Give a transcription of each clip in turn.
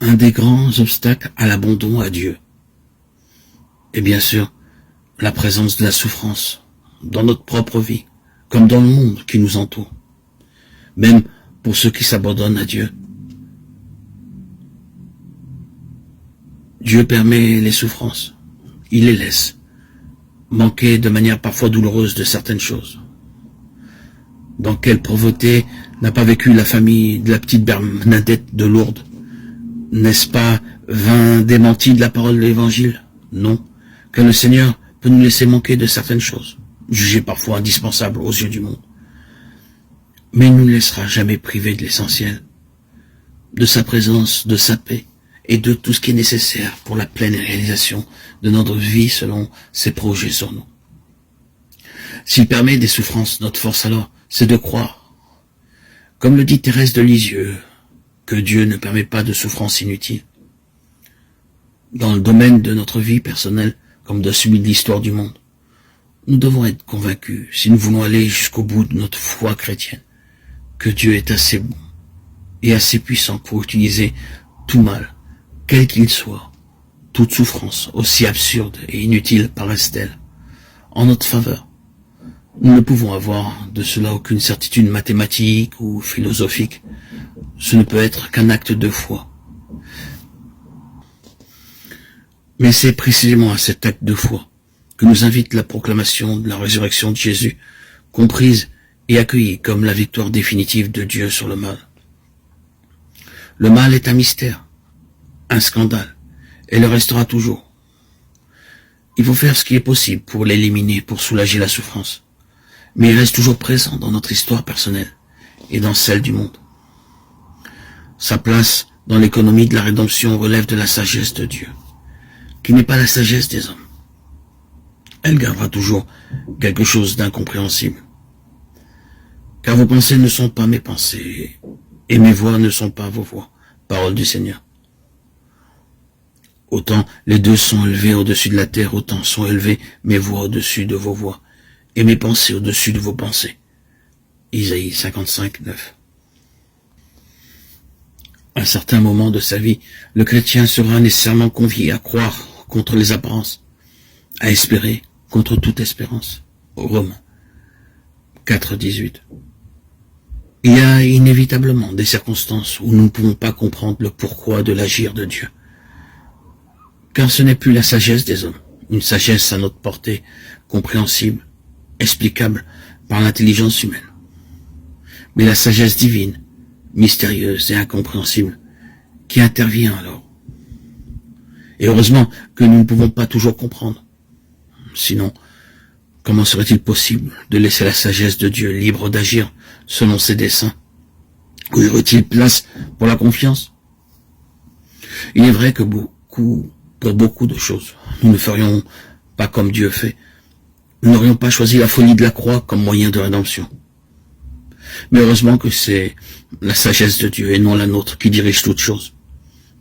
un des grands obstacles à l'abandon à Dieu. Et bien sûr, la présence de la souffrance dans notre propre vie, comme dans le monde qui nous entoure. Même pour ceux qui s'abandonnent à Dieu. Dieu permet les souffrances. Il les laisse. Manquer de manière parfois douloureuse de certaines choses. Dans quelle pauvreté n'a pas vécu la famille de la petite Bernadette de Lourdes? N'est-ce pas vain démenti de la parole de l'Évangile? Non, car le Seigneur peut nous laisser manquer de certaines choses, jugées parfois indispensables aux yeux du monde. Mais il ne nous laissera jamais privés de l'essentiel, de sa présence, de sa paix, et de tout ce qui est nécessaire pour la pleine réalisation de notre vie selon ses projets sur nous. S'il permet des souffrances, notre force alors, c'est de croire. Comme le dit Thérèse de Lisieux, que Dieu ne permet pas de souffrances inutiles. Dans le domaine de notre vie personnelle, comme dans celui de l'histoire du monde, nous devons être convaincus, si nous voulons aller jusqu'au bout de notre foi chrétienne, que Dieu est assez bon et assez puissant pour utiliser tout mal, quel qu'il soit, toute souffrance, aussi absurde et inutile paraisse-t-elle, en notre faveur. Nous ne pouvons avoir de cela aucune certitude mathématique ou philosophique. Ce ne peut être qu'un acte de foi. Mais c'est précisément à cet acte de foi que nous invite la proclamation de la résurrection de Jésus, comprise et accueillie comme la victoire définitive de Dieu sur le mal. Le mal est un mystère, un scandale, et le restera toujours. Il faut faire ce qui est possible pour l'éliminer, pour soulager la souffrance. Mais il reste toujours présent dans notre histoire personnelle et dans celle du monde. Sa place dans l'économie de la rédemption relève de la sagesse de Dieu, qui n'est pas la sagesse des hommes. Elle gardera toujours quelque chose d'incompréhensible. Car vos pensées ne sont pas mes pensées, et mes voix ne sont pas vos voix, parole du Seigneur. Autant les deux sont élevés au-dessus de la terre, autant sont élevées mes voix au-dessus de vos voix, et mes pensées au-dessus de vos pensées. Isaïe 55, 9. À un certain moment de sa vie, le chrétien sera nécessairement convié à croire contre les apparences, à espérer contre toute espérance. Romains 4, 18. Il y a inévitablement des circonstances où nous ne pouvons pas comprendre le pourquoi de l'agir de Dieu. Car ce n'est plus la sagesse des hommes, une sagesse à notre portée, compréhensible, explicable par l'intelligence humaine. Mais la sagesse divine, mystérieuse et incompréhensible, qui intervient alors. Et heureusement que nous ne pouvons pas toujours comprendre. Sinon, comment serait-il possible de laisser la sagesse de Dieu libre d'agir selon ses desseins? Où y aurait-il place pour la confiance? Il est vrai que pour beaucoup de choses, nous ne ferions pas comme Dieu fait. Nous n'aurions pas choisi la folie de la croix comme moyen de rédemption. Mais heureusement que c'est la sagesse de Dieu et non la nôtre qui dirige toutes choses,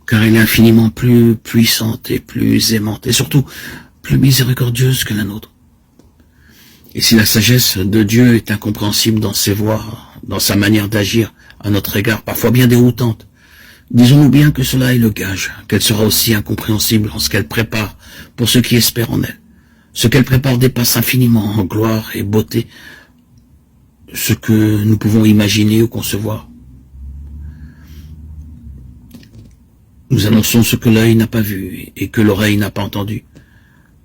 car elle est infiniment plus puissante et plus aimante, et surtout plus miséricordieuse que la nôtre. Et si la sagesse de Dieu est incompréhensible dans ses voies, dans sa manière d'agir à notre égard, parfois bien déroutante, disons-nous bien que cela est le gage, qu'elle sera aussi incompréhensible en ce qu'elle prépare pour ceux qui espèrent en elle. Ce qu'elle prépare dépasse infiniment en gloire et beauté ce que nous pouvons imaginer ou concevoir. Nous annonçons ce que l'œil n'a pas vu et que l'oreille n'a pas entendu,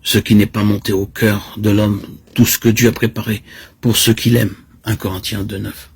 ce qui n'est pas monté au cœur de l'homme, tout ce que Dieu a préparé pour ceux qui l'aiment. 1 Corinthiens 2, 9.